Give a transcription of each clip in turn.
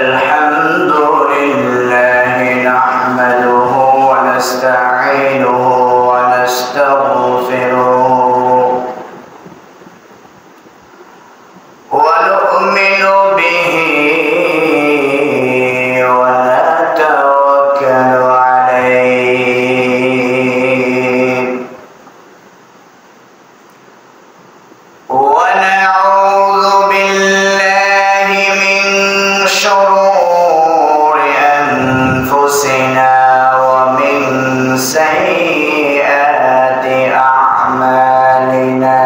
الحمد لله نحمده ونستعينه ونستغفره ونؤمن به ونتوكل عليه ونعوذ بالله من شرور أنفسنا ومن سيئات أعمالنا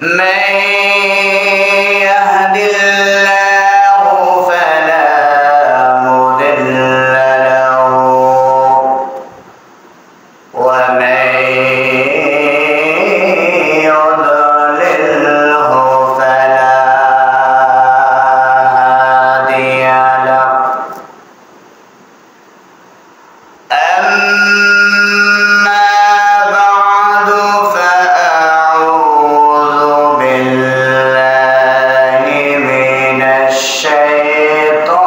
من يهد الله فلا مضل له ومن يضلله فلا هادي له أما بعد فأعوذ بالله من الشيطان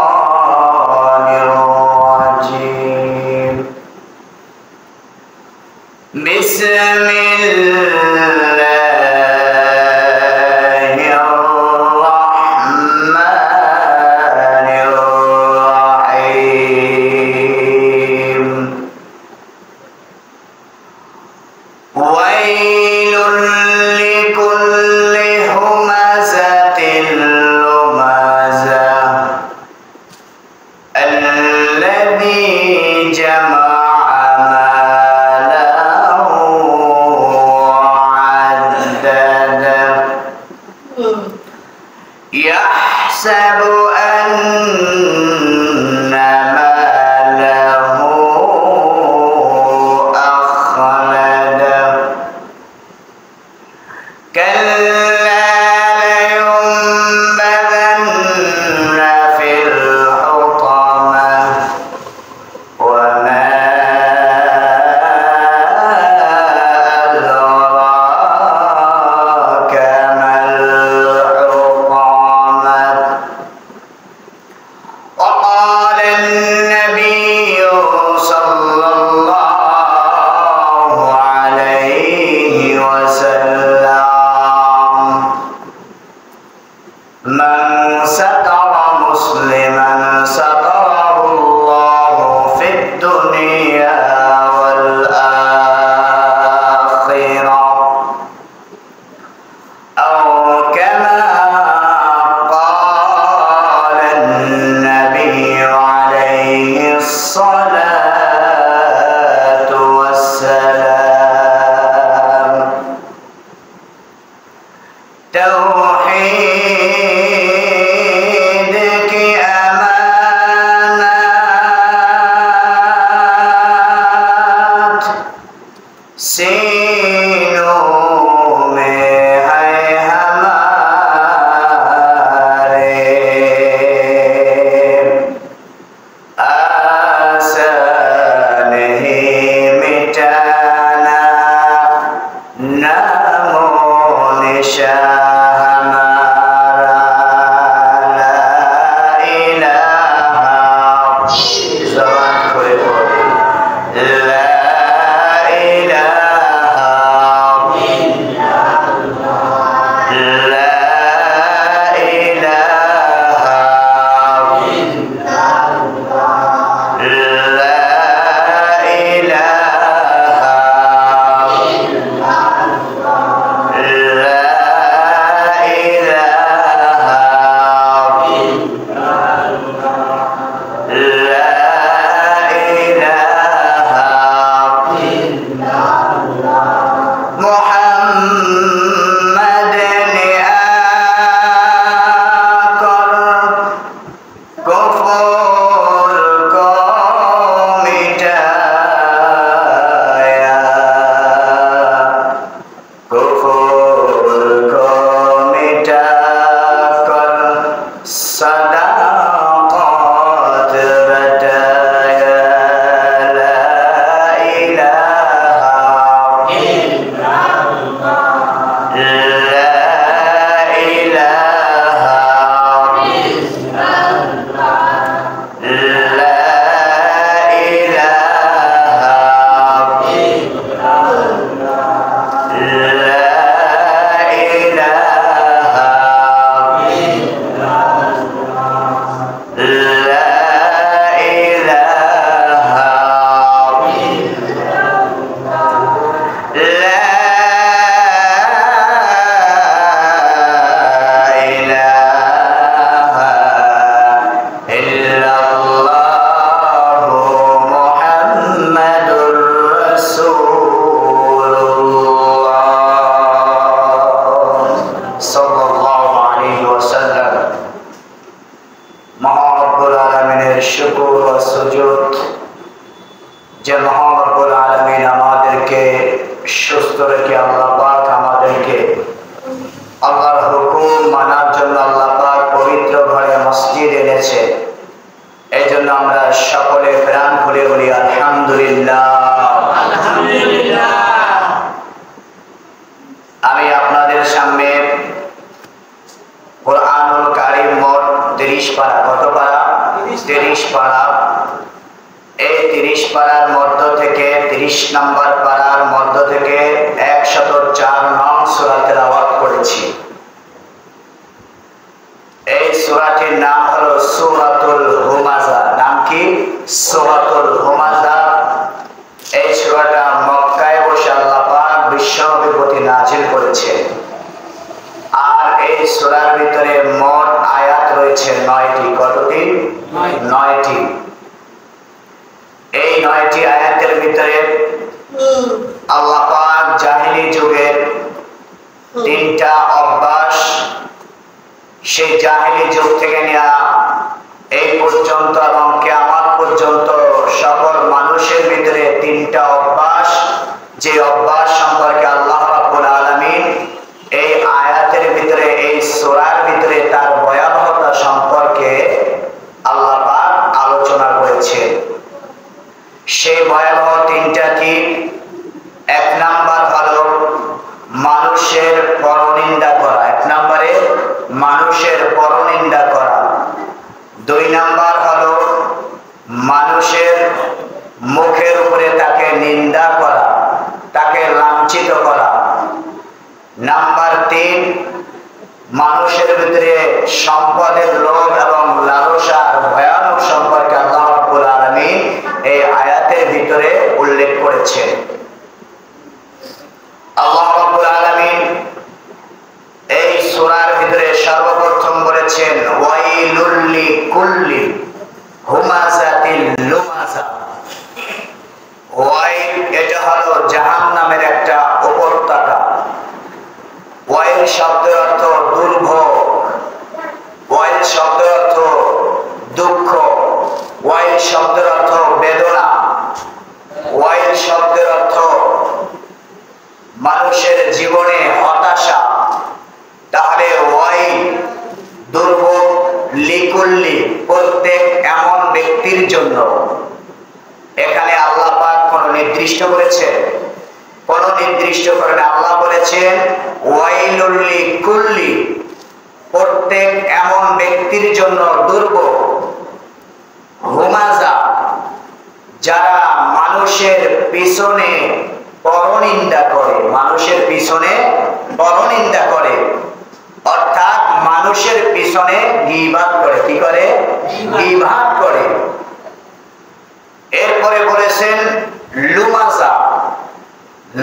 الرجيم بسم الله الرحمن الرحيم ويل لكل همزة لمزة الذي جمع ماله وعدده يحسب أن ماله أخلده كلا لينبذن في الحطمة وما أدراك ما الحطمة وقال النبي صلى الله عليه وسلم من ستر مسلما ستره الله في الدنيا والآخرة أو كما قال النبي عليه الصلاة والسلام توحيدك أمانات سينو में है हमारे आसान ही मिटाना नामो निशान हमारा যে মহান রব্বুল আলামিন আমাদেরকে সুস্থ রেখে আল্লাহ পাক আমাদেরকে আল্লাহর হুকুম মানার জন্য আল্লাহ পাক পবিত্র ঘরে মসজিদ এনেছে। এই জন্য আমরা সকলে প্রাণ খুলে বলি আলহামদুলিল্লাহ। আমি আপনাদের সামনে কুরআনুল কারীম মোট 30 পারা, কত পারা? 30 পারা। এই 30 পারার মধ্য থেকে 30 নম্বর পারার মধ্য থেকে 104 নং সূরা তেলাওয়াত করেছি। এই সূরাটির নাম হলো সূরাতুল হুমাযা। নাম কি? সূরাতুল হুমাযা। এই সূরাটা মক্কায় বসে আল্লাহ পাক বিশ্বনবীর প্রতি নাযিল করেছেন। আর এই সূরার ভিতরে মোট আয়াত রয়েছে 9টি। কতটি? 9টি। এই 9টি আয়াতের ভিতরে আল্লাহ পাক জাহেলি যুগের 3টা অভ্যাস, সেই জাহেলি যুগ থেকে নিয়ে এই পর্যন্ত এবং কিয়ামত পর্যন্ত সকল মানুষের ভিতরে 3টা অভ্যাস, যে অভ্যাস সম্পর্কে আল্লাহ রাব্বুল আলামিন এই আয়াতের ভিতরে, এই সূরার ভিতরে তার ভয়াবহতা সম্পর্কে আল্লাহ পাক আলোচনা করেছেন। সেই ভয়াবহ 3টা কি? 1 নাম্বার হলো মানুষের পরনিন্দা করা। 1 নম্বরে মানুষের পরনিন্দা করা। 2 নাম্বার হলো মানুষের মুখের উপরে তাকে নিন্দা করা, তাকে লাঞ্ছিত করা। নাম্বার 3, মানুষের ভিতরে সম্পদের লোভ এবং লালসার ভয়ানক সম্পর্কে আল্লাহ রাব্বুল আলামিন এই আয়াতের ভিতরে উল্লেখ করেছেন। আল্লাহ রাব্বুল আলামিন এই সূরার ভিতরে সর্বপ্রথম বলেছেন ওয়াইলুল লিকুল্লি হুমাযাতিল লুমাযা। ওয়াইল, এটা হলো জাহান্নামের একটা উপত্যকা। ওয়াইল শব্দের অর্থ দুর্ভোগ, ওয়াইল শব্দের অর্থ দুঃখ, ওয়াইল শব্দের অর্থ বেদনা, ওয়াইল শব্দের অর্থ মানুষের জীবনে হতাশা। তাহলে ওয়াইল দুর্ভোগ, লিকুল্লি প্রত্যেক এমন ব্যক্তির জন্য। এখানে আল্লাহ পাক কোন নির্দিষ্ট করেছেন? কোন নির্দিষ্ট করেন। আল্লাহ বলেছেন ওয়াইলুল লিকুল্লি, প্রত্যেক এমন ব্যক্তির জন্য দুর্ভোগ। হুমাযা, যারা মানুষের পিছনে পরনিন্দা করে, মানুষের পিছনে পরনিন্দা করে, অর্থাৎ মানুষের পিছনে গীবাত করে। কি করে? গীবাত করে। এরপরে বলেছেন লুমাযা।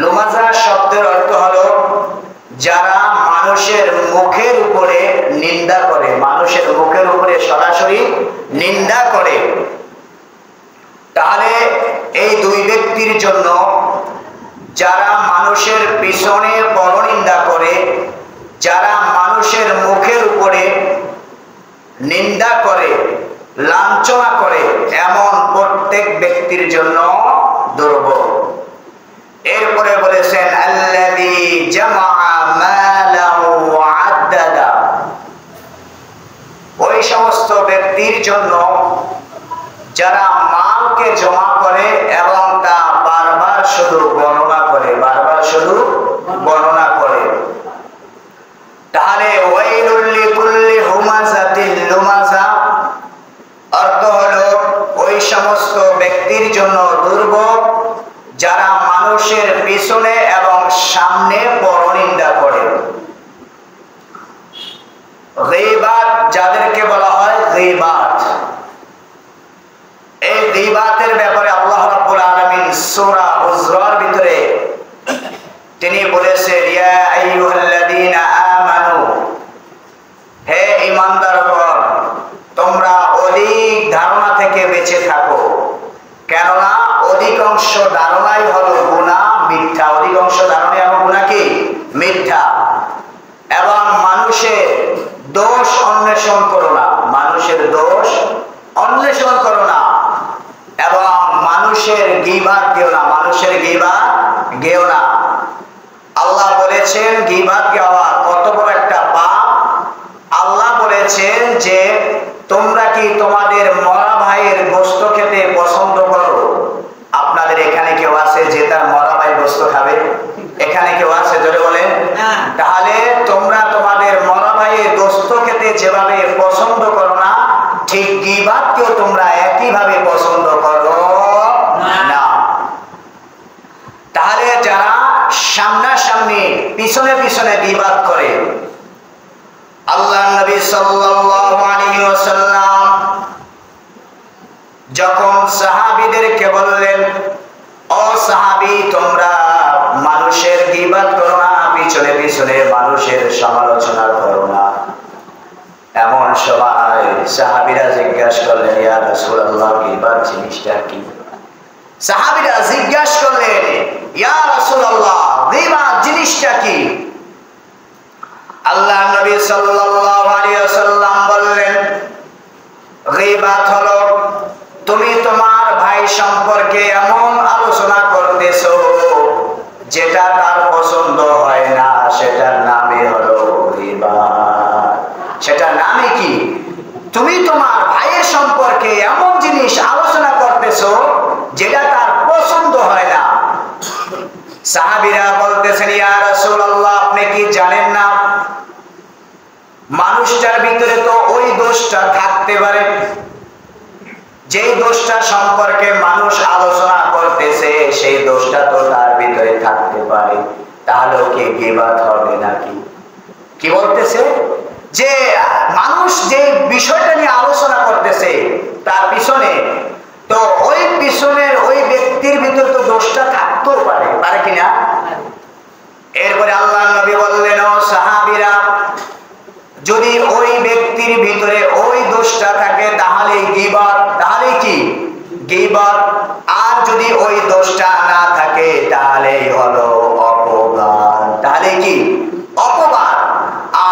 লুমাযা শব্দের অর্থ হলো যারা মানুষের মুখের উপরে নিন্দা করে, মানুষের মুখের উপরে সরাসরি নিন্দা করে। তাহলে এই 2 ব্যক্তির জন্য, যারা মানুষের পিছনে পরনিন্দা করে, যারা মানুষের মুখের উপরে নিন্দা করে, লাঞ্ছনা করে, এমন প্রত্যেক ব্যক্তির জন্য দুর্ভোগ। এরপরে বলেছেন আল্লাযী জামাআ মালান ওয়া আদ্দাদা, ওই সমস্ত ব্যক্তির জন্য যারা মালকে জমা করে এবং তা বারবার শুধু গণনা করে, বারবার শুধু গণনা করে। তাহলে ওয়াইলুল লিকুল্লি হুমাযাতিল লুমাযা অর্থ হলো ওই সমস্ত ব্যক্তির জন্য দুর্ভোগ যারা মানুষের পিছনে এবং সামনে পরনিন্দা করে। গীবাত যাদেরকে বলা হয় গীবাত, এই গীবাতের ব্যাপারে আল্লাহ রাব্বুল আলামিন সূরা হুজরার ভিতরে তিনি বলেছেন ইয়া আইয়ুহাল্লাযীনা আমানু, হে ঈমানদারগণ, তোমরা অধিক ধারণা থেকে বেঁচে থাকো, কেননা অধিকাংশ ধারণাই হলো গুনাহ, মিথ্যা। অধিকাংশ ধারণাই হলো গুনাহ কি? মিথ্যা। এবং মানুষের দোষ অন্বেষণ করো না, মানুষের দোষ অন্বেষণ করো না, এবং মানুষের গীবাত গেও না, মানুষের গীবাত গেও না। আল্লাহ বলেছেন গীবাত গাওয়া কত বড় একটা পাপ। আল্লাহ বলেছেন যে তোমরা কি তোমাদের মরা ভাইয়ের গোশত খেতে পছন্দ করো? আপনাদের এখানে কেউ আছে যে তার মরা ভাইয়ের গোশত খাবে? এখানে কেউ আছে? জোরে বলেন। তাহলে তোমরা তোমাদের মরা ভাইয়ের গোশত খেতে যেভাবে পছন্দ করো না, ঠিক গীবাতকেও তোমরা একইভাবে পছন্দ করো না। তাহলে যারা সামনাসামনি পিছনে পিছনে গীবাত করে, আল্লাহ নবী সাল্লাল্লাহু আলাইহি ওয়াসাল্লাম যখন সাহাবীদেরকে বললেন, ও সাহাবী তোমরা মানুষের গীবাত করো না, পিছনে পিছনে মানুষের সমালোচনা করো না। এমন সময় সাহাবীরা জিজ্ঞাসা করলেন, ইয়া রাসূলুল্লাহ গীবাত জিনিসটা কি? সাহাবীরা জিজ্ঞাসা করলেন, ইয়া রাসূলুল্লাহ গীবাত জিনিসটা কি? আল্লাহ নবী সাল্লাল্লাহু আলাইহি ওয়াসাল্লাম বললেন, গীবাত হলো তুমি তোমার ভাই সম্পর্কে এমন আলোচনা করতেছো যেটা তার পছন্দ হয় না, সেটার নামই হলো গীবাত। সেটার নামে কি? তুমি তোমার ভাইয়ের সম্পর্কে এমন জিনিস আলোচনা করতেছো যেটা তার পছন্দ হয় না। সাহাবীরা বলতেছেন, ইয়া রাসূলুল্লাহ আপনি কি জানেন না মানুষটার ভিতরে তো ওই দোষটা থাকতে পারে, যেই দোষটা সম্পর্কে মানুষ আলোচনা করতেছে সেই দোষটা তো তার ভিতরে থাকতে পারে, তাহলে কি গীবাত হবে নাকি? কি বলতেছে? যে মানুষ যে বিষয়টা নিয়ে আলোচনা করতেছে তার পিছনে তো ওই পিছনের ওই ব্যক্তির ভিতরে তো দোষটা থাকতেও পারে, পারে কিনা? এরপরে আল্লাহ নবী বললেন, ও সাহাবীরা যদি ওই ব্যক্তির ভিতরে ওই দোষটা থাকে তাহলে গীবাত, তাহলে কি গীবাত। আর যদি ওই দোষটা না থাকে তাহলে হলো অপবাদ, তাহলে কি অপবাদ।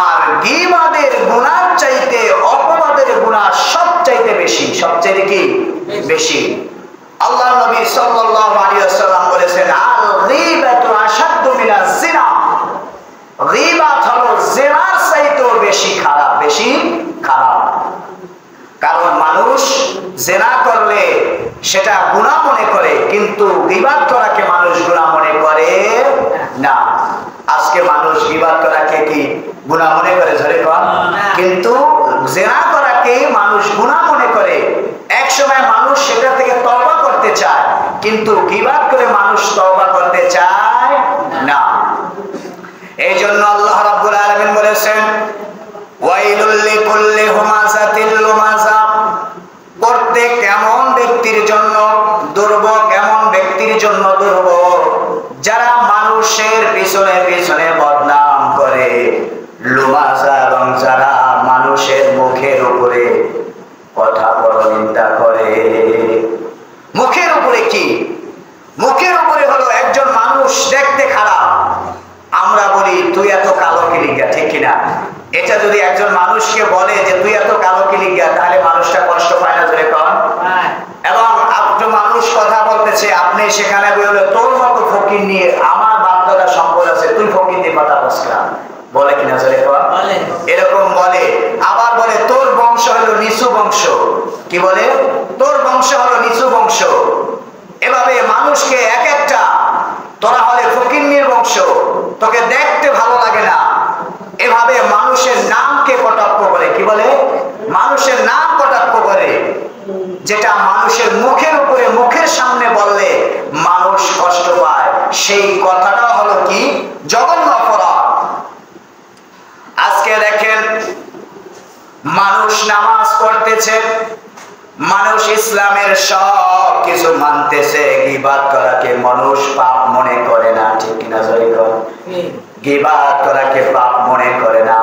আর গীবাতের গুনাহ চাইতে অপবাদের গুনাহ সবচাইতে বেশি, সবচাইতে কি বেশি। আল্লাহ নবী সাল্লাল্লাহু আলাইহি ওয়াসাল্লাম বলেছেন, আল গীবাতু আশাদ্দু মিনাজ জিনা। গীবাত হলো জিনার চাইতেও বেশি খারাপ, বেশি খারাপ। কারণ মানুষ জিনা করলে সেটা গুনাহ মনে করে, কিন্তু গীবাত করাকে মানুষ গুনাহ মনে করে না। আজকে মানুষ গীবাত করাকে কি গুনাহ মনে করে? ধরে কর। কিন্তু জিনা করাকে মানুষ গুনাহ মনে করে। এক সময় মানুষ সেটা থেকে তওবা করতে চায়, কিন্তু গীবাত করে মানুষ তওবা করতে চায় না। এই জন্য আল্লাহ রাব্বুল আলামিন বলেছেন, ওয়াইলুল লিকুল্লি হুমাযাতিল লুমাযা। প্রত্যেক এমন ব্যক্তির জন্য দুর্ভোগ, এমন ব্যক্তির জন্য দুর্ভোগ যারা মানুষের পিছনে পিছনে বদনাম করে, লুমাযা, এবং যারা মানুষের মুখের উপরে কথা পরনিন্দা করে। মুখের উপরে কি? মুখের উপরে হলো একজন মানুষ দেখতে খারাপ, আমরা বলি তুই এত কালো কি লিগা, ঠিক কিনা? এটা যদি একজন মানুষকে বলে যে তুই এত কালো কি লিগা, তাহলে মানুষটা কষ্ট পায় না? ধরে কন। এবং একজন মানুষ কথা বলতেছে, আপনি সেখানে বলে তোর মতো ফকির নিয়ে আমার বাপ দাদা সম্পদ আছে, তুই ফকির দিয়ে কথা বসকা, বলে কিনা? ধরে কন। এরকম বলে। আবার বলে তোর বংশ হলো নিচু বংশ, কি বলে? তোর বংশ হলো নিচু বংশ। এভাবে মানুষকে এক একটা, তোরা হলে ফকিন্নির বংশ, তোকে দেখতে ভালো লাগে না, এভাবে মানুষের নামকে কটাক্ষ করে। কি বলে? মানুষের নাম কটাক্ষ করে, যেটা মানুষের মুখের উপরে, মুখের সামনে বললে মানুষ কষ্ট পায়, সেই কথাটা হলো কি জঘন্য অপরাধ। আজকে দেখেন মানুষ নামাজ পড়তেছে, মানুষ ইসলামের সব কিছু মানতেছে, গীবাত করাকে মানুষ পাপ মনে করে না, ঠিক কিনা? গীবাত করাকে পাপ মনে করে না,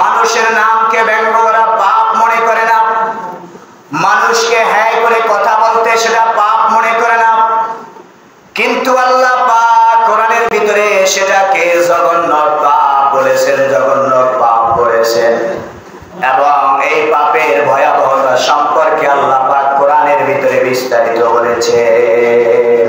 মানুষের নামকে ব্যঙ্গ করা পাপ মনে করে না, মানুষকে হ্যাঁ করে কথা বলতে সেটা পাপ মনে করে না। কিন্তু আল্লাহ পাক কোরআনের ভিতরে সেটাকে জঘন্য পাপ বলেছেন, জঘন্য পাপ বলেছেন। এবং এই পাপের ভয়াবহতা সম্পর্কে আল্লাহ পাক কোরআনের ভিতরে বিস্তারিত বলেছেন।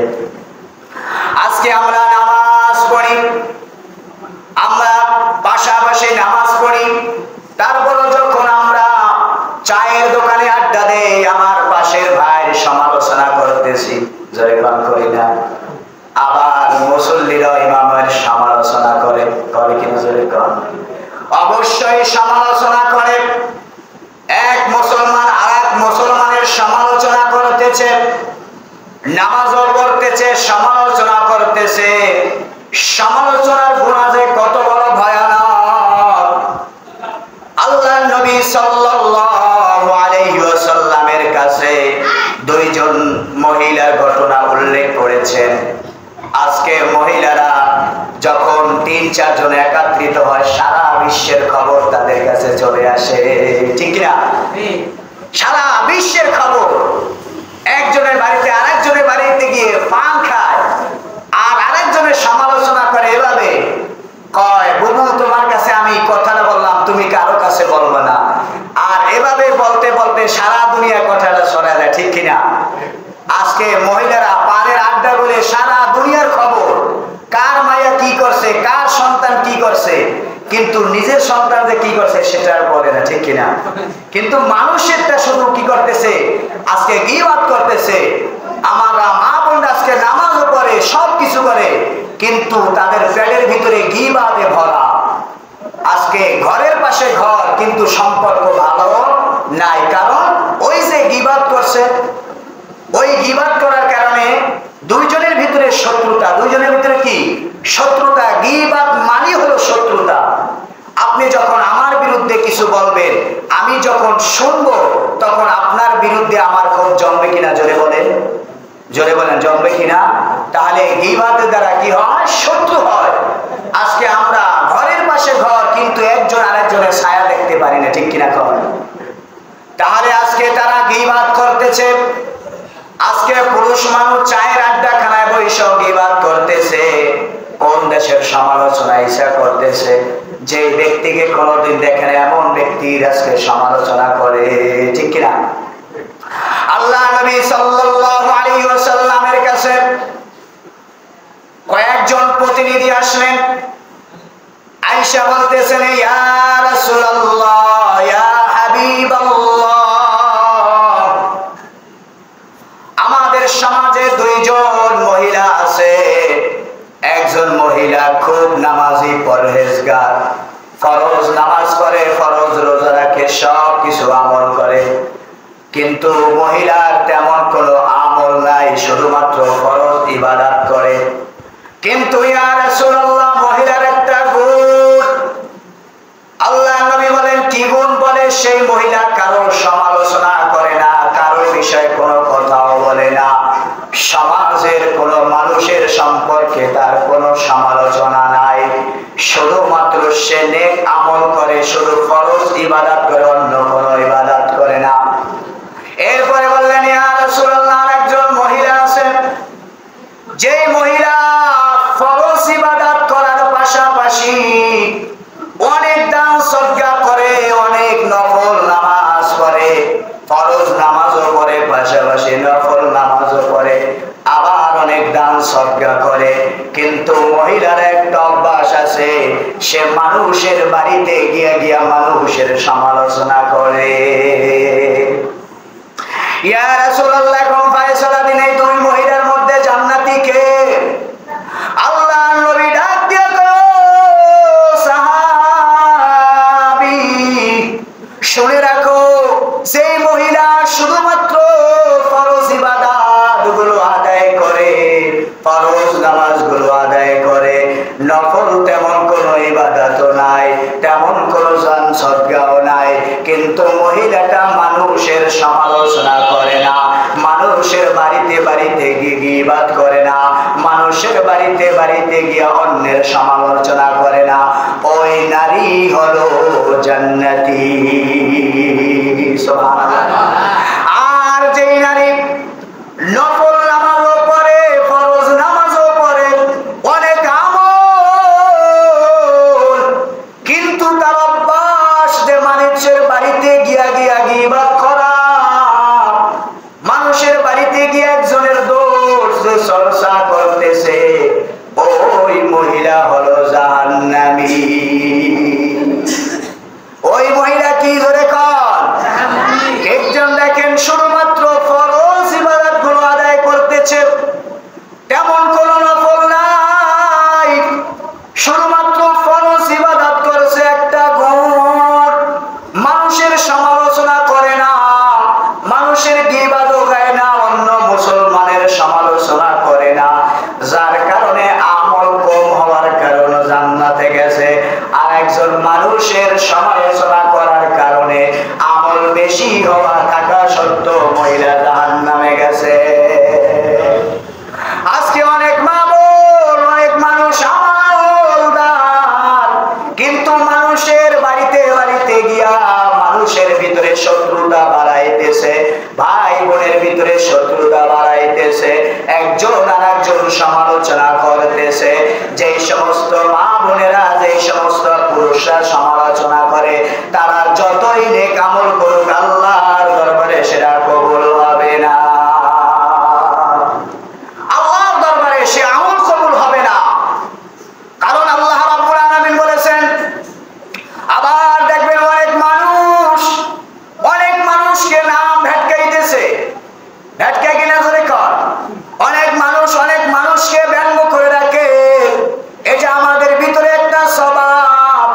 সমালোচনা করে, এক মুসলমান আরেক মুসলমানের সমালোচনা করতেছে, নামাজও পড়তেছে, সমালোচনা করতেছে। সমালোচনার গুনাহ যে কত বড় ভয়ানক, আল্লাহর নবী সাল্লাল্লাহু আলাইহি ওয়াসাল্লামের কাছে দুইজন মহিলার ঘটনা উল্লেখ করেছেন। আজকে মহিলারা যখন ৩-৪ জন একত্রিত হয়, সারা বিশ্বের খবর তাদের কাছে চলে আসে, ঠিক না? সারা বিশ্বের খবর। একজনের বাড়িতে আরেকজনের বাড়িতে গিয়ে পান খায় আর আরেকজনের সমালোচনা করে, এভাবে কয়, বুবু তোমার কাছে আমি কথাটা বললাম, তুমি কারো কাছে বলবে না। আর এভাবে বলতে বলতে সারা দুনিয়া কথাটা ছড়ায় যায়, ঠিক কিনা? আজকে মহিলারা পানের আড্ডা বলে সারা দুনিয়ার খবর, কার মায়া কি করছে, কার সন্তান কি করছে, কিন্তু নিজের সন্তান যে কি করছে সেটা আর বলে না, ঠিক কিনা? কিন্তু মানুষেরটা শুধু কি করতেছে, আজকে গীবত করতেছে। আমরা মা বোনরা আজকে নামাজও পড়ে, সব কিছু করে, কিন্তু তাদের পেটের ভিতরে গীবতে ভরা। আজকে ঘরের পাশে ঘর, কিন্তু সম্পর্ক ভালো নাই। কারণ ওই যে গীবত করছে, ওই গীবত করার কারণে দুইজনের ভিতরে শত্রুতা। দুইজনের ভিতরে কি শত্রুতা? গীবত মানে হলো শত্রুতা। আপনি যখন আমার বিরুদ্ধে কিছু বলবেন, আমি যখন শুনবো, তখন আপনার বিরুদ্ধে আমার ক্ষোভ জন্মে কিনা? জোরে বলেন, জোরে বলেন, জন্মে কিনা? তাহলে গীবতের দ্বারা কি হয়? শত্রু হয়। আজকে আমরা ঘরের পাশে ঘর, কিন্তু একজন আরেকজনের ছায়া দেখতে পারি না, ঠিক কিনা? কর। তাহলে আজকে তারা গীবত করতেছে। আজকে পুরুষ মানুষ চায়ের আড্ডা খানায় বসে গীবত করতেছে। কোন দেশের সমালোচনা ইচ্ছা করতেছে? যে ব্যক্তিকে কোনোদিন দেখেন এমন ব্যক্তির আজকে সমালোচনা করে, ঠিক কিনা? আল্লাহ নবী সাল্লাল্লাহু আলাইহি ওয়াসাল্লামের কাছে কয়েকজন প্রতিনিধি আসলেন। আয়েশা বলতেছেন, ইয়া রাসূলুল্লাহ, ইয়া হাবিবাল্লাহ, আমাদের সমাজে দুইজন মহিলা আছে। একজন মহিলা খুব নামাজি, পরহেজগার, ফরজ নামাজ পড়ে, ফরজ রোজা রাখে, সব কিছু আমল করে, কিন্তু মহিলার তেমন কোনো আমল নাই, শুধুমাত্র ফরজ ইবাদত করে। কিন্তু ইয়া রাসূলুল্লাহ, মহিলার একটা গুণ। আল্লাহ নবী বলেন, কি গুণ? বলে, সেই মহিলা কারো সমালোচনা করে না, কারো বিষয়ে কোনো কথাও বলে না, সমাজের কোনো মানুষের সম্পর্কে তার কোনো সমালোচনা নাই, শুধুমাত্র সে নেক আমল করে, শুধু ফরজ ইবাদত করে, অন্য কোনো ইবাদত করে না। এরপরে বললেন, ইয়া রাসূলুল্লাহ, একজন মহিলা আছে, যে মহিলা ফরজ ইবাদত করার পাশাপাশি অনেক দান সদকা করে, অনেক নফল নামাজ পড়ে, ফরজ নামাজও পড়ে, পাশাপাশি নফল নামাজও পড়ে, আবার অনেক দান সদকা করে, কিন্তু মহিলার একটা অভ্যাস আছে, সে মানুষের বাড়িতে গিয়া গিয়া মানুষের সমালোচনা করে। ইয়া রাসূলুল্লাহ, কোন ফয়সালা দিন এই দুই মহিলার মধ্যে জান্নাতি কে? আল্লাহ নবী ডাক দিয়া কয়, সাহাবী, শুনে রাখো, সেই মহিলা শুধুমাত্র ফরজ ইবাদত গুলো আদায় করে, ফরজ নামাজ গুলো আদায় করে, নফল তেমন কোনো ইবাদত নাই, তেমন কোনো দান সদকাও নাই, কিন্তু মহিলাটা মানুষের সমালোচনা করে না, মানুষের বাড়িতে বাড়িতে গিয়ে গীবত করে না, মানুষের বাড়িতে বাড়িতে গিয়ে অন্যের সমালোচনা করে না। ওই নারী হলো জান্নাতি। সুবহানাল্লাহ। আর যেই নারী নফল নামাজও পড়ে, ফরজ নামাজও পড়ে, অনেক আমল, কিন্তু তার অভ্যাস যে মানুষের বাড়িতে গিয়া গিয়া গীবত করা, মানুষের বাড়িতে গিয়ে একজনের দোষ চর্চা করতেছে, ওই মহিলা হলো জাহান্নামী। ওই মহিলা কি ধরে কন? একজন দেখেন শুধুমাত্র ফরজ মানুষের ভিতরে শত্রুতা বাড়াইতেছে, ভাই বোনের ভিতরে শত্রুতা বাড়াইতেছে, একজন আরেকজন সমালোচনা করতেছে। যে সমস্ত মা বোনেরা, যে সমস্ত পুরুষরা সমালোচনা করে, তারা যতই নেক আমল করুক আল্লাহর দরবারে সেটা কবুল হবে না। আল্লাহর দরবারে সে আমল কবুল হবে না। কারণ আল্লাহ রাব্বুল আলামিন বলেছেন, আবার দেখবেন অনেক মানুষকে নাম ভেটকাইতেছে, ভেটকাই কিনা ধরে কর, অনেক মানুষকে ব্যঙ্গ করে রাখে। এটা আমাদের ভিতরে একটা স্বভাব।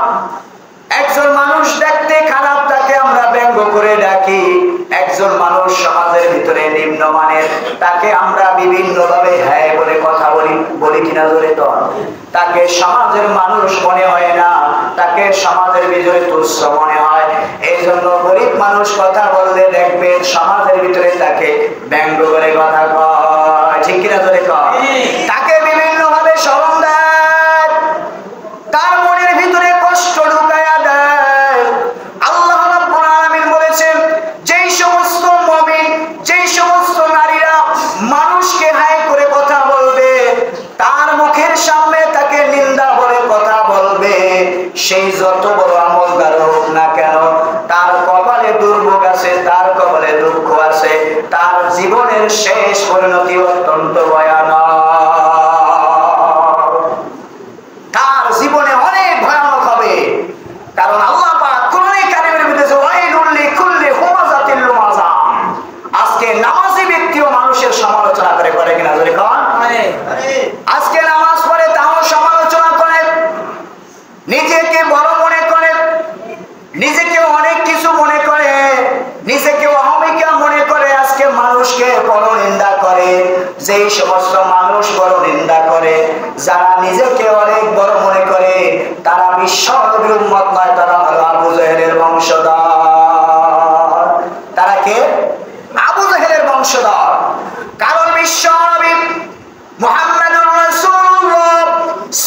একজন মানুষ দেখতে খারাপ, তাকে আমরা ব্যঙ্গ করে ডাকি। একজন মানুষ সমাজের ভিতরে নিম্নমানের, তাকে আমরা বিভিন্ন ভাবে হ্যাঁ বলে কথা বলি কিনা ধরে কর। তাকে সমাজের মানুষ মনে হয় না, তাকে সমাজের ভিতরে তুচ্ছ মনে হয়। এই জন্য গরিব মানুষ কথা বললে দেখবেন সমাজের ভিতরে তাকে ব্যঙ্গ করে কথা কয়, ঠিক কিনা ধরে কয়। তাকে বিভিন্ন ভাবে শরম দেয়, তার মনের ভিতরে কষ্ট ঢুকায়া দেয়। আল্লাহ রাব্বুল আলামিন বলেছেন, যেই সমস্ত মুমিন, যেই সমস্ত নারীরা মানুষকে হাই করে কথা বলবে, তার মুখের সামনে তাকে নিন্দা বলে কথা বলবে, সেই যত বড় আমলদার হোক না কেন, তার কপালে দুর্ভোগ আছে, তার কপালে দুঃখ আছে, তার জীবনের শেষ পরিণতি অত্যন্ত ভয়ানক। তার জীবনে অনেক ভয়ানক হবে। কারণ আল্লাহ পাক কোরআনে কারীমের ভিতরে ওয়াইলুল লিকুল্লি হুমাযাতিল লুমাযা, আজকে নামাজি ব্যক্তিও মানুষের সমালোচনা করে কিনা ধরে কন। আজকে নামাজ পড়ে তাও সমালোচনা করে, নিজেকে বড় মনে করে, নিজেকে অনেক কিছু মনে করে, নিজেকে অহমিকা মনে করে, আজকে মানুষকে বড় নিন্দা করে। যেই সমস্ত মানুষ বড় নিন্দা করে, যারা নিজেকে অনেক বড় মনে করে, তারা বিশ্ব নবীর উম্মত নয়, তারা হলো আবু জাহেলের বংশধর। তারা কে? আবু জাহেলের বংশধর। কারণ বিশ্ব নবী মুহাম্মদুর রাসূলুল্লাহ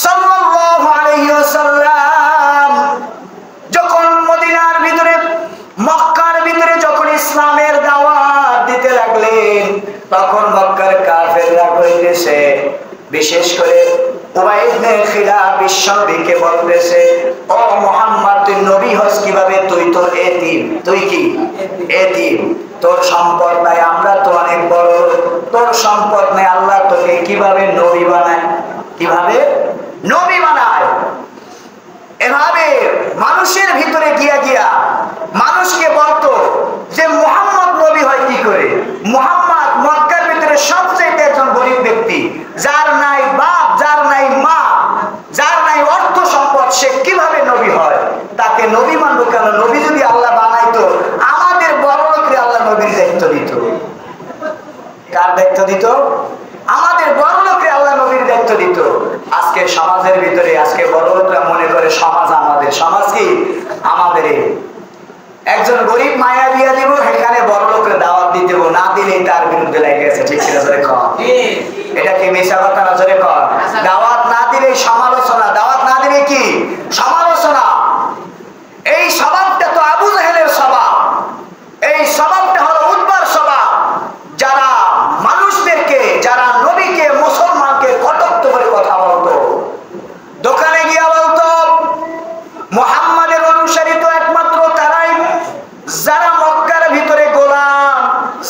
সাল্লাল্লাহু আলাইহি ওয়াসাল্লাম যখন মদিনার ভিতরে, মক্কার ভিতরে যখন ইসলামের দাওয়াত দিতে লাগলেন, তখন মক্কার কাফেররা কইতেছে, বিশেষ করে উবাই ইবনে খিলাব বিশ্বনবীকে বলতেছে, ও মুহাম্মদ, তুই নবী হস কিভাবে? তুই তো এতিম। তুই কি? এতিম। তোর সম্পদ নাই, আমরা তো অনেক বড়। তোর সম্পদ নাই, আল্লাহ তোকে কিভাবে নবী বানায়? কিভাবে নবী বানায়? এভাবে মানুষের ভিতরে গিয়া মানুষকে বলতো যে মুহাম্মদ নবী হয় কি করে? মুহাম্মদ মক্কার ভিতরে সবচেয়ে একজন গরিব ব্যক্তি, যার নাই বাপ, যার নাই মা, যার নাই অর্থ সম্পদ, সে কিভাবে নবী হয়? তাকে নবী মানবো কেন? নবী যদি আল্লাহ বানাইতো, আমাদের বড় লোকরে আল্লাহ নবীর দায়িত্ব দিত। কার দায়িত্ব দিত? আমাদের বড় লোকরে আল্লাহ নবীর দায়িত্ব দিত। আজকে সমাজের ভিতরে, আজকে বড় লোকরা মনে করে সমাজ আমাদের। সমাজ কি আমাদের? একজন গরিব মায়া বিয়া দিব, সেখানে বড় লোকের দাওয়াত দিয়ে দেবো, না দিলেই তার বিরুদ্ধে লেগে গেছে, ঠিক কিনা জোরে কর। এটা কি মিশা কথা না? জোরে কর। দাওয়াত না দিলেই সমালোচনা, দাওয়াত না দিলে কি সমালোচনা। এই স্বভাবটা তো আবু জাহেলের স্বভাব, এই স্বভাবটা হলো উদ্বার স্বভাব। যারা মানুষদেরকে, যারা নবীকে, মুসলমানকে কটাক্ষ করে কথা বলতো, দোকানে গিয়া বলতো মুহাম্মাদের অনুসারী তো একমাত্র তারাই যারা মক্কার ভিতরে গোলাম,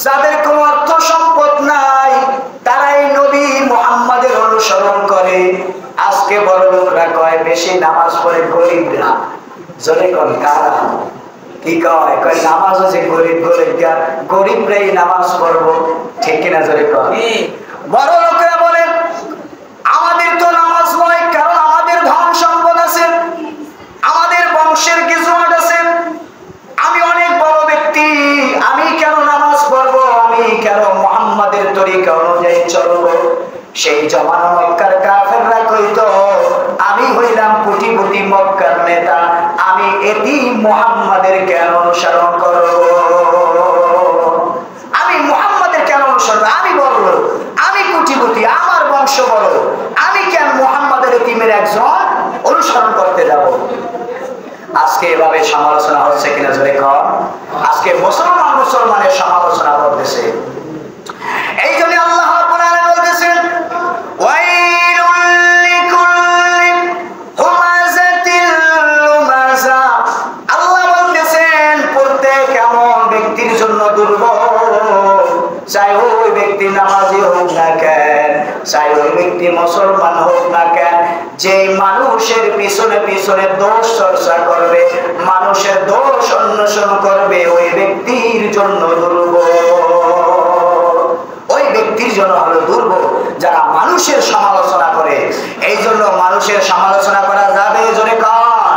যাদের কোনো অর্থ সম্পদ নাই, তারাই নবী মুহাম্মাদের অনুসরণ করে। আজকে বড় লোকরা কয় বেশি নামাজ পড়ে গরিবরা। জোরে কোন কারা কি কয়? কয় নামাজ হচ্ছে গরিব গরিবরাই নামাজ পড়বো, ঠিক কিনা জোরে কয়। বড় লোকেরা বলে আমাদের তো নামাজ নয়, কারণ আমাদের ধন সম্পদ আছে, আমাদের বংশের কিছু আছে, আমি অনেক বড় ব্যক্তি, আমি কেন নামাজ পড়বো? আমি কেন মুহাম্মাদের তরিকা অনুযায়ী চলবো? সেই জমানা মক্কার কাফেররা কইতো আমি হইলাম কোটিপতি মক্কার নেতা, আমি এতিম মুহাম্মাদের কেন অনুসরণ করব? আমি মুহাম্মাদের কেন অনুসরণ? আমি বড় লোক, আমি কোটিপতি, আমার বংশ বড়, আমি কেন মুহাম্মাদের এতিমের একজন অনুসরণ করতে যাব? আজকে এভাবে সমালোচনা হচ্ছে কিনা জোরে কর। আজকে মুসলমানের সমালোচনা করতেছে। এই জন্য আল্লাহ রাব্বুল আলামিন বলতেছেন ওয়াইলুল লিকুল্লি হুমাযাতিল লুমাযা। আল্লাহ বলতেছেন প্রত্যেক এমন ব্যক্তির জন্য দুর্ভোগ, চাই ওই ব্যক্তি নামাজি হোক না কেন, চাই ওই ব্যক্তি মুসলমান হোক না কেন, যে মানুষের পিছনে পিছনে দোষ চর্চা করবে, মানুষের দোষ অন্বেষণ করবে, ওই ব্যক্তির জন্য দুর্ভোগ। ওই ব্যক্তির জন্য হলো দুর্ভোগ যারা মানুষের সমালোচনা করে। এই জন্য মানুষের সমালোচনা করা যাবে জোরে কান।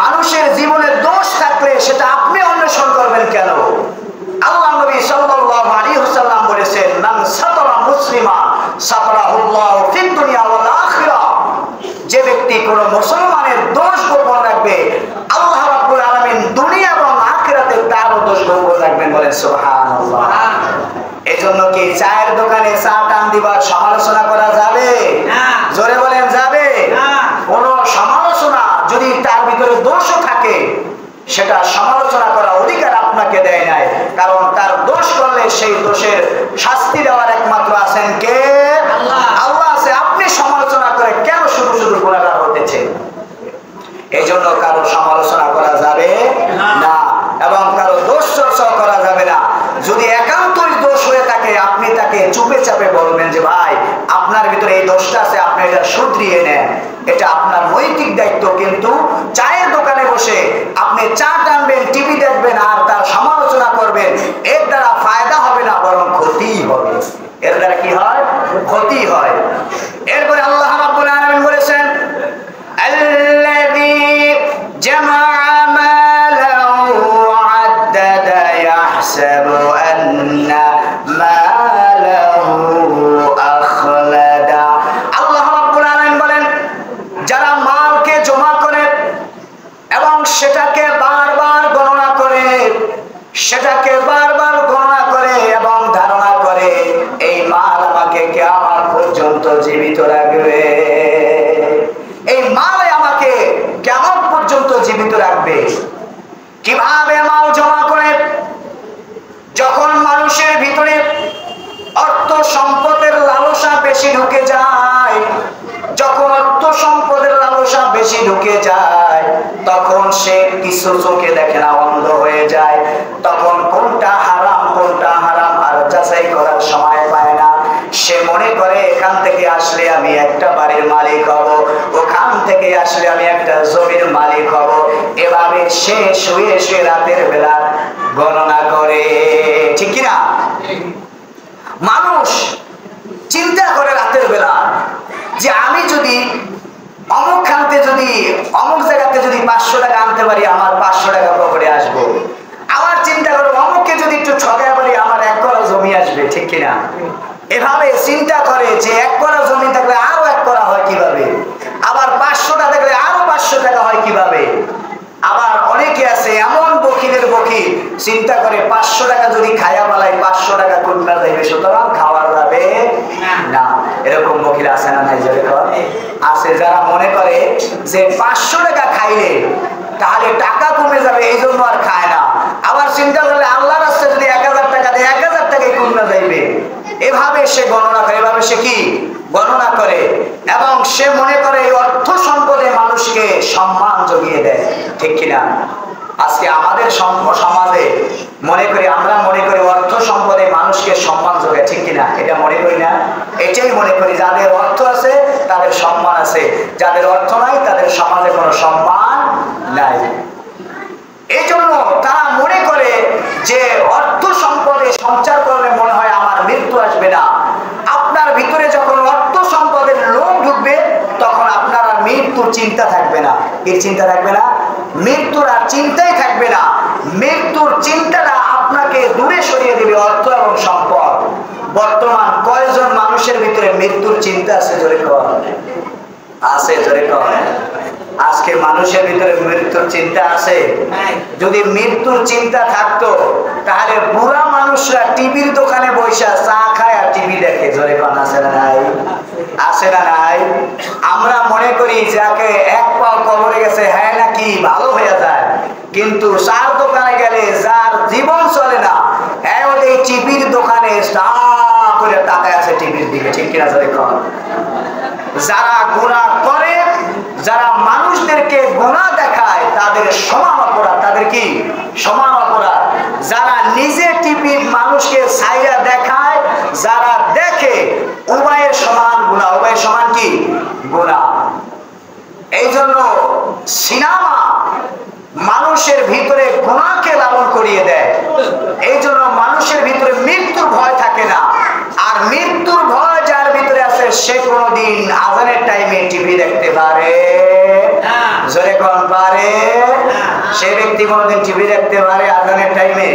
মানুষের জীবনে দোষ থাকলে সেটা আপনি অন্বেষণ করবেন কেন? আল্লাহ নবী সাল্লাল্লাহু আলাইহি ওয়াসাল্লাম বলেছেন মান সাতারা মুসলিমান সাতারাহুল্লাহু ফিদ দুনিয়া ওয়াল আখিরাহ। যে ব্যক্তি কোন মুসলমানের দোষ গোপন রাখবে, আল্লাহ রাব্বুল আলামিন দুনিয়া এবং আখিরাতে তার দোষ গোপন রাখবেন। বলেন সুবহানাল্লাহ। এজন্য কি চায়ের দোকানে চা টান দিবার সমালোচনা করা যাবে না? জোরে বলেন যাবে না। কোন সমালোচনা যদি তার ভিতরে দোষও থাকে, সেটা সমালোচনা করার অধিকার আপনাকে দেয় নাই, কারণ তার দোষ করলে সেই দোষের শাস্তি দেওয়ার একমাত্র আছেন কে? আল্লাহ আছে। আপনি সমালোচনা করে কেন শুধু শুধু গুনাহগার হতেছে? এই জন্য কারো সমালোচনা করা যাবে না এবং কারো দোষ চর্চা করা যাবে না। যদি একান্তই দোষ হয়ে থাকে, আপনি তাকে চুপে চাপে বলবেন যে ভাই আপনার ভিতরে এই দোষটা আছে, আপনি এটা শুধরিয়ে নেন, এটা আপনার নৈতিক দায়িত্ব। কিন্তু চায়ের দোকানে বসে আপনি চা টানবেন, টিভি দেখবেন আর তার সমালোচনা করবেন, এর দ্বারা ফায়দা হবে না, বরং ক্ষতিই হবে। এর দ্বারা কি হয়? ক্ষতি হয়। এরপরে আল্লাহ রাব্বুল আলামিন বলেছেন আল্লাযী জামা'a মালাহু ওয়া'আদ্দাদা ইয়াহসাবু আন্না মালাহু আখলাদা। আল্লাহ রাব্বুল আলামিন বলেন যারা মালকে জমা করে এবং সেটাকে বারবার গণনা করে, সেটাকে বারবার গণনা করে এবং ধারণা করে এই মাল আমাকে কিয়ামত পর্যন্ত জীবিত রাখবে, এই মাল আমাকে কিয়ামত পর্যন্ত জীবিত রাখবে। কিভাবে মাল জমা করে? যখন মানুষের ভিতরে অর্থ সম্পদের লালসা বেশি ঢুকে যায়, যখন অর্থ সম্পদের লালসা বেশি ঢুকে যায়, তখন সে কিছু চোখে দেখে না, অন্ধ হয়ে যায়। তখন কোনটা হারাম আর যাচাই করার সময় পায় না। সে মনে করে এখান থেকে আসলে আমি একটা বাড়ির মালিক হব, ওখান থেকে আসলে আমি একটা জমির মালিক হব। এভাবে সে শুয়ে শুয়ে রাতের বেলা গণনা করে, ঠিক কিনা? মানুষ চিন্তা করে রাতের বেলা যে আমি যদি অমুক জায়গাতে যদি 500 টাকা আনতে পারি, আমার 500 টাকা পকেটে আসবো। আবার চিন্তা করো অমুককে যদি একটু ঠকাতে পারি, আমার 1 কড়া জমি আসবে, ঠিক কিনা? এভাবে চিন্তা করে যে 1 কড়া জমি থাকলে আরো 1 কড়া হয় কিভাবে, আবার 500 টাকা থাকলে আরো 500 টাকা হয় কিভাবে। আবার অনেকে আছে এমন বকিলের বকিল, চিন্তা করে 500 টাকা যদি খায়া পালাই 500 টাকা কোনটা যাইবে, সুতরাং খাওয়া যাবে না। এরকম বকিল আছে না নাই? আছে যারা মনে করে যে 500 টাকা খাইলে তাহলে টাকা কমে যাবে, এই জন্য আর খায় না। আবার চিন্তা করলে আল্লাহর রাস্তায় যদি 1000 টাকা দেয়, 1000 টাকায় কোনটা যাইবে। এভাবে সে গণনা করে, এভাবে সে কি গণনা করে এবং সে মনে করে এই অর্থ সম্পদে মানুষকে সম্মান জুগিয়ে দেয়, ঠিক কিনা? আজকে আমাদের সমাজে আমরা মনে করি অর্থ সম্পদে মানুষকে সম্মান যোগায়, ঠিক কিনা? এটা মনে করি না? এটাই মনে করি যাদের অর্থ আছে তাদের সম্মান আছে, যাদের অর্থ নাই তাদের সমাজে কোনো সম্মান নাই। এই জন্য তারা মনে করে যে অর্থ সম্পদে সঞ্চার করলে মনে হয় আমার মৃত্যু আসবে না। আপনার ভিতরে যখন অর্থ সম্পদের লোভ ঢুকবে, তখন আপনার আর মৃত্যুর চিন্তা থাকবে না। এর চিন্তা থাকবে না, মৃত্যুর আর চিন্তাই থাকবে না। মৃত্যুর চিন্তাটা আপনাকে দূরে সরিয়ে দিবে অর্থ এবং সম্পদ। বর্তমান কয়জন মানুষের ভিতরে মৃত্যুর চিন্তা আছে? জোরে কর। আছে, জোরে কর। আজকে মানুষের ভিতরে মৃত্যুর চিন্তা আছে? যদি মৃত্যুর চিন্তা থাকতো তাহলে বুড়া মানুষরা টিভির দোকানে বসে চা খায় আর টিভি দেখে। জোরে কোন আছে না নাই? আছে না নাই? আমরা মনে করি যাকে এক পাও কবরে গেছে হ্যাঁ নাকি ভালো হয়ে যায়, কিন্তু চার দোকানে গেলে যার জীবন চলে না এই টিভির দোকানে করে তাকায় আছে টিভির দিকে। ঠিক কিনা জোরে কোন? যারা গুনাহ করে, যারা মানুষদেরকে গুনাহ দেখায় তাদের সমান অপরাধ। তাদের কি সমান অপরাধ? যারা নিজে টিভি মানুষকে ছাইরা দেখায়, যারা দেখে উভয়ের সমান গুনাহ। উভয়ের সমান কি গুনাহ। এই জন্য সিনেমা মানুষের ভিতরে গুনাহকে লালন করিয়ে দেয়। এই জন্য মানুষের ভিতরে মৃত্যুর ভয় থাকে না। আর মৃত্যুর ভয় যার ভিতরে আছে সে কোনদিন আজানের টাইমে টিভি দেখতে পারে? জোরে কোন পারে? সে ব্যক্তি কোনদিন টিভি দেখতে পারে আজানের টাইমে?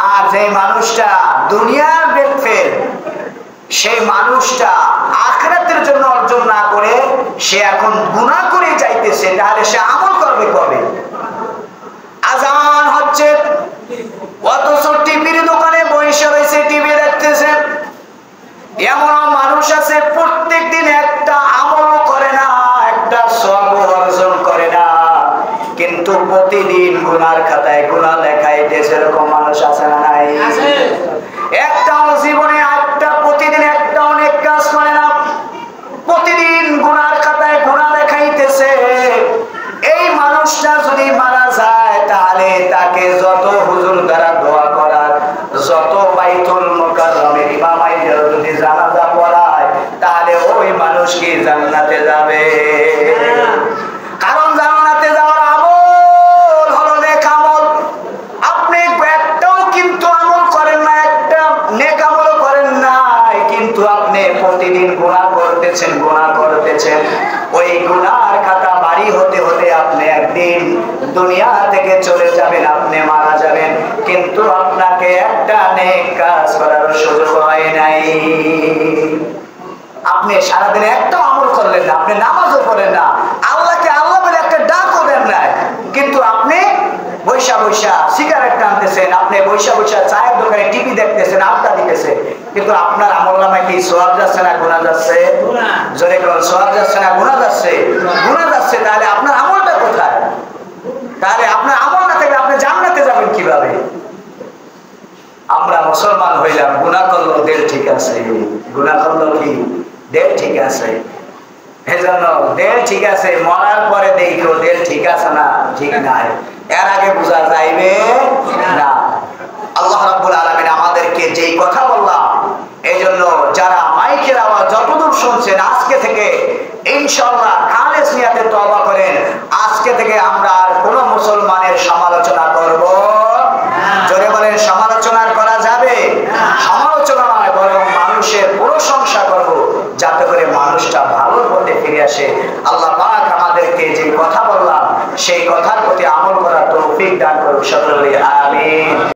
আর যে মানুষটা দুনিয়ার দেখবে সেই মানুষটা আখিরাতের জন্য অর্জন না করে সে এখন গুনাহ করে যাইতেছে, তাহলে সে আমল করবে কবে? আজান হচ্ছে অথচ টিভির দোকানে বসে রয়েছে টিভি দেখতেছে। এমন মানুষ আছে প্রত্যেক দিন একটা আমল করে না, একটা সওয়াব অর্জন করে না, কিন্তু প্রতিদিন গুনার খাতায় গুনাহ লেখাইতেছে। এরকম মানুষ আছে না নাই? একটাও জীবনে একটা প্রতিদিন একটা অনেক কাজ করে না, প্রতিদিন গুনার খাতায় গুনাহ লেখাইতেছে। এই মানুষটা যদি মারা যায় তাহলে তাকে যত হুজুর দ্বারা দোয়া করার, যত বাইতুল মুকাররমের ইমামাইদের যদি জানাজা পড়ায়, তাহলে ওই মানুষ কি জান্নাতে যাবে? কারণ জান্নাতে যাওয়ার আমল হলো নেক আমল। আপনি একটাও কিন্তু আমল করেন না, একটা নেক আমল করেন নাই, কিন্তু আপনি প্রতিদিন গুনাহ করতেছেন, গুনাহ করতেছেন। ওই গুনার খাতা ভারী হতে হতে আপনি একদিন দুনিয়া থেকে চলে যাবেন, আপনি মারা যাবেন, কিন্তু আপনাকে একটা নেক কাজ করার সুযোগ হয় নাই। আপনি সারাদিনে একটা আমল করলেন না, আপনি নামাজও পড়লেন না, আল্লাহকে আল্লাহ বলে একটা ডাকও দেন নাই, কিন্তু আপনি বৈশা বৈশা সিগারেট টানতেছেন, আপনি বৈশা বৈশা চায়ের দোকানে টিভি দেখতেছেন, আড্ডা দিতেছেন, কিন্তু আপনার আমলনামায় কি সওয়াব যাচ্ছে না গুনাহ যাচ্ছে? জোরে কোন সওয়াব যাচ্ছে না গুনাহ যাচ্ছে? গুনাহ যাচ্ছে। তাহলে আপনার আমলটা কোথায়? তাহলে আপনার আমল না থাকলে আপনি জান্নাতে যাবেন কিভাবে? আমরা মুসলমান হইলাম, গুনাহ করলো দিল ঠিক আছে, গুনাহ করলো কি দিল ঠিক আছে। এজন্য দিল ঠিক আছে, মরার পরে দেখো দিল ঠিক আছে না ঠিক নাই, এর আগে বোঝা যাইবে না। আল্লাহ রাব্বুল আলামিন আমাদেরকে যেই কথা বললাম, এই জন্য যারা মাইকের আওয়াজ যতদূর শুনছেন আজকে থেকে ইনশাআল্লাহ খালেস নিয়াতে তওবা করেন। আজকে থেকে আমরা আর কোন মুসলমানের সমালোচনা করব জোরে বলেন, সমালোচনা করা যাবে? সমালোচনা নয়, বরং মানুষের প্রশংসা করব, যাতে করে মানুষটা ভালোর পথে ফিরে আসে। আল্লাহ পাক আমাদেরকে যে কথা বললাম সেই কথার প্রতি আমল করার তৌফিক দান করুন। সকলে আমিন।